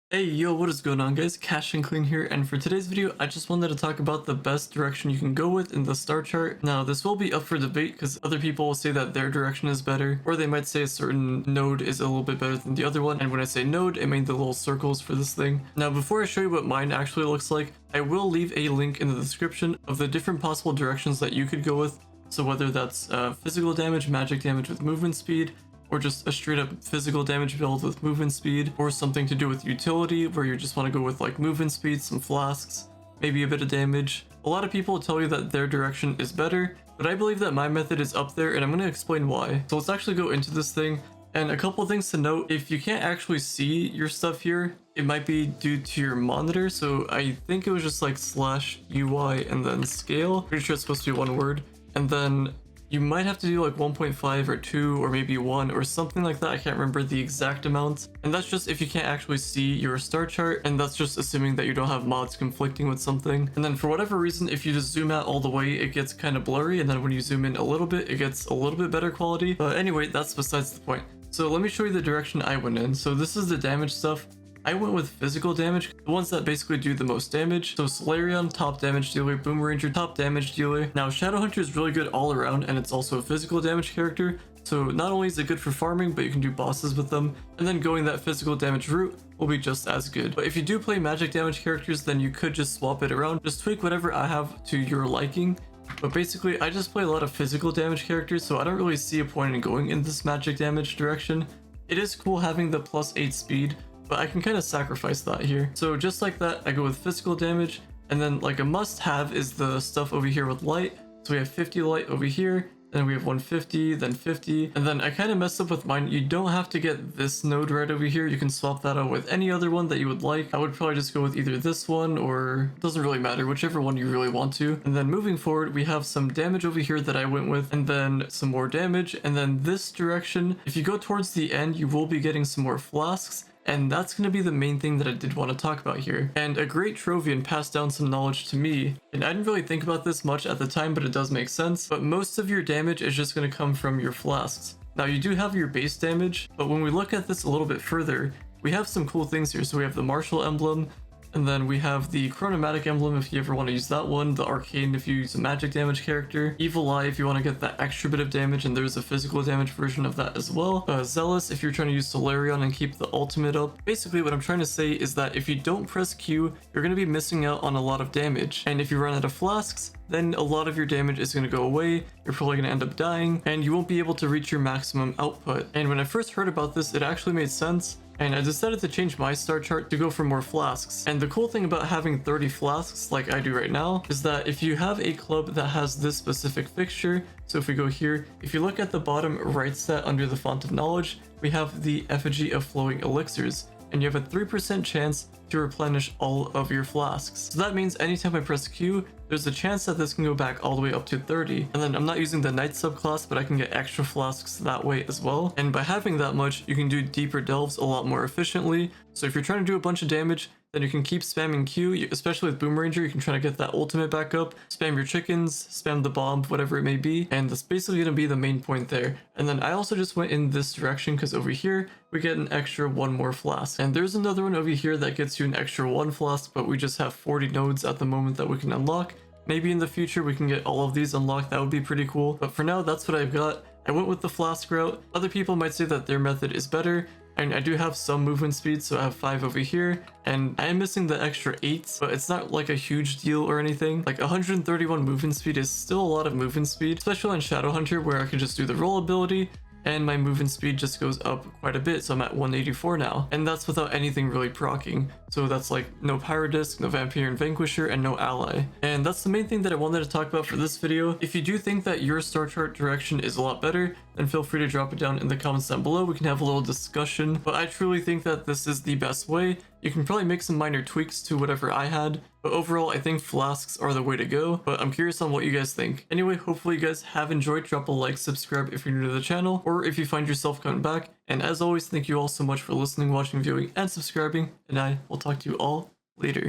Hey yo, what is going on guys? Cash and Clean here, and for today's video I just wanted to talk about the best direction you can go with in the star chart. Now this will be up for debate because other people will say that their direction is better, or they might say a certain node is a little bit better than the other one, and when I say node, I mean the little circles for this thing. Now before I show you what mine actually looks like, I will leave a link in the description of the different possible directions that you could go with. So whether that's physical damage, magic damage with movement speed, or just a straight up physical damage build with movement speed, or something to do with utility where you just want to go with like movement speed, some flasks, maybe a bit of damage. A lot of people will tell you that their direction is better, but I believe that my method is up there and I'm going to explain why. So let's actually go into this thing. And a couple of things to note: if you can't actually see your stuff here, it might be due to your monitor. So I think it was just like /UI and then scale. Pretty sure it's supposed to be one word. And then you might have to do like 1.5 or 2 or maybe 1 or something like that. I can't remember the exact amount. And that's just if you can't actually see your star chart, and that's just assuming that you don't have mods conflicting with something. And then for whatever reason, if you just zoom out all the way, it gets kind of blurry, and then when you zoom in a little bit, it gets a little bit better quality. But anyway, that's besides the point. So let me show you the direction I went in. So this is the damage stuff. I went with physical damage, the ones that basically do the most damage. So Solarion, top damage dealer, Boomeranger, top damage dealer. Now Shadowhunter is really good all around, and it's also a physical damage character. So not only is it good for farming, but you can do bosses with them. And then going that physical damage route will be just as good. But if you do play magic damage characters, then you could just swap it around. Just tweak whatever I have to your liking. But basically, I just play a lot of physical damage characters, so I don't really see a point in going in this magic damage direction. It is cool having the +8 speed, but I can kind of sacrifice that here. So just like that, I go with physical damage, and then like a must-have is the stuff over here with light. So we have 50 light over here, then we have 150, then 50, and then I kind of messed up with mine. You don't have to get this node right over here. You can swap that out with any other one that you would like. I would probably just go with either this one, or it doesn't really matter, whichever one you really want to. And then moving forward, we have some damage over here that I went with, and then some more damage, and then this direction. If you go towards the end, you will be getting some more flasks. And that's going to be the main thing that I did want to talk about here. And a great Trovian passed down some knowledge to me, and I didn't really think about this much at the time, but it does make sense. But most of your damage is just going to come from your flasks. Now you do have your base damage, but when we look at this a little bit further, we have some cool things here. So we have the martial emblem, and then we have the chronomatic emblem if you ever want to use that one, the arcane if you use a magic damage character, evil eye if you want to get that extra bit of damage, and there's a physical damage version of that as well, zealous if you're trying to use Solarion and keep the ultimate up. Basically what I'm trying to say is that if you don't press Q, you're going to be missing out on a lot of damage, and if you run out of flasks, then a lot of your damage is going to go away, you're probably going to end up dying, and you won't be able to reach your maximum output. And when I first heard about this, it actually made sense, and I decided to change my star chart to go for more flasks. And the cool thing about having 30 flasks like I do right now is that if you have a club that has this specific fixture, so if we go here, if you look at the bottom right set under the font of knowledge, we have the effigy of flowing elixirs, and you have a 3% chance to replenish all of your flasks. So that means anytime I press Q, there's a chance that this can go back all the way up to 30. And then I'm not using the knight subclass, but I can get extra flasks that way as well. And by having that much, you can do deeper delves a lot more efficiently. So if you're trying to do a bunch of damage, then you can keep spamming Q, especially with Boomeranger. You can try to get that ultimate back up, spam your chickens, spam the bomb, whatever it may be, and that's basically going to be the main point there. And then I also just went in this direction because over here we get an extra 1 more flask, and there's another one over here that gets you an extra 1 flask, but we just have 40 nodes at the moment that we can unlock. Maybe in the future we can get all of these unlocked. That would be pretty cool, but for now that's what I've got. I went with the flask route. Other people might say that their method is better, and I do have some movement speed, so I have 5 over here, and I am missing the extra 8, but it's not like a huge deal or anything. Like 131 movement speed is still a lot of movement speed, especially on Shadowhunter where I can just do the roll ability, and my movement speed just goes up quite a bit, so I'm at 184 now, and that's without anything really proccing. So that's like no Pyrodisc, no Vampire and Vanquisher, and no Ally. And that's the main thing that I wanted to talk about for this video. If you do think that your star chart direction is a lot better, then feel free to drop it down in the comments down below. We can have a little discussion, but I truly think that this is the best way. You can probably make some minor tweaks to whatever I had, but overall I think flasks are the way to go. But I'm curious on what you guys think. Anyway, hopefully you guys have enjoyed. Drop a like, subscribe if you're new to the channel, or if you find yourself coming back. And as always, thank you all so much for listening, watching, viewing, and subscribing, and I will talk to you all later.